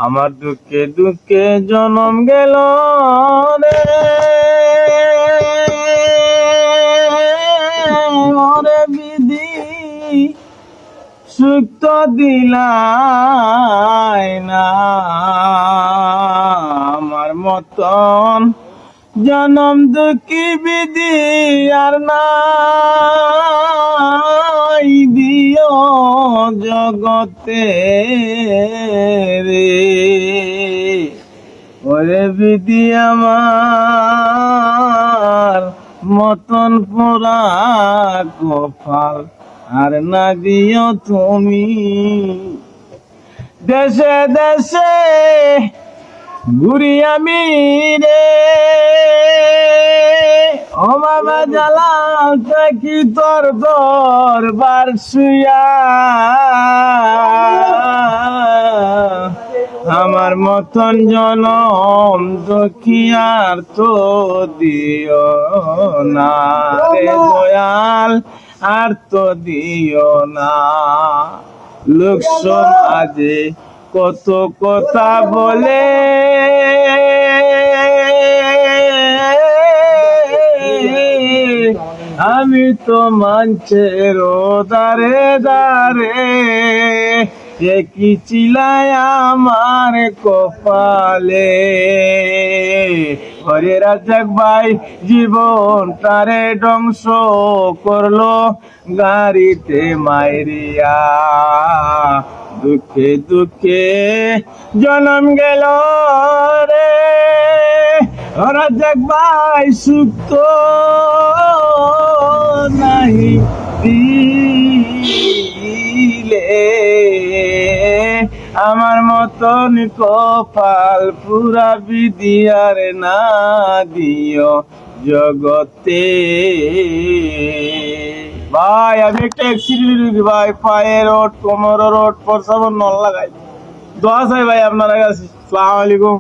আমার দুঃখে দুঃখে জনম গেল রে ওরে বিধি সুখ তো দিলাই না আমার মতন জনম দুঃখী বিধি আর নাই দিও জগতে রে ওরে বিধি আমার মতন পোড়া কপাল আর না দিও তুমি দেশে দেশে ঘুরি আমি রে ও বাবা জালাল থাকি তোর দরবার শুয়া আমার মতন জনম দুঃখিয়ার তো দিও না রে দয়াল আর তো দিও না লোক সমাজে কত কথা বলে আমি তো মানছের দারে দারে কি চিলায় আমার কপালে হরে রাজাক ভাই জীবন তারে ধ্বংস করলো গাড়িতে মাইরিয়া দুঃখে দুঃখে জনম গেল রে রাজাক ভাই সুখ তো নাহি দিলে আমার মতন কপাল পুরা বিদিয়ার না দিও জগতে ভাই আমি একটা অ্যাক্সিডেন্ট হয়েছি ভাই পায়ে রোড কোমর রোড প্রসাবন নল লাগাই দোয়া চাই ভাই আপনারা কাছে আসসালামু আলাইকুম।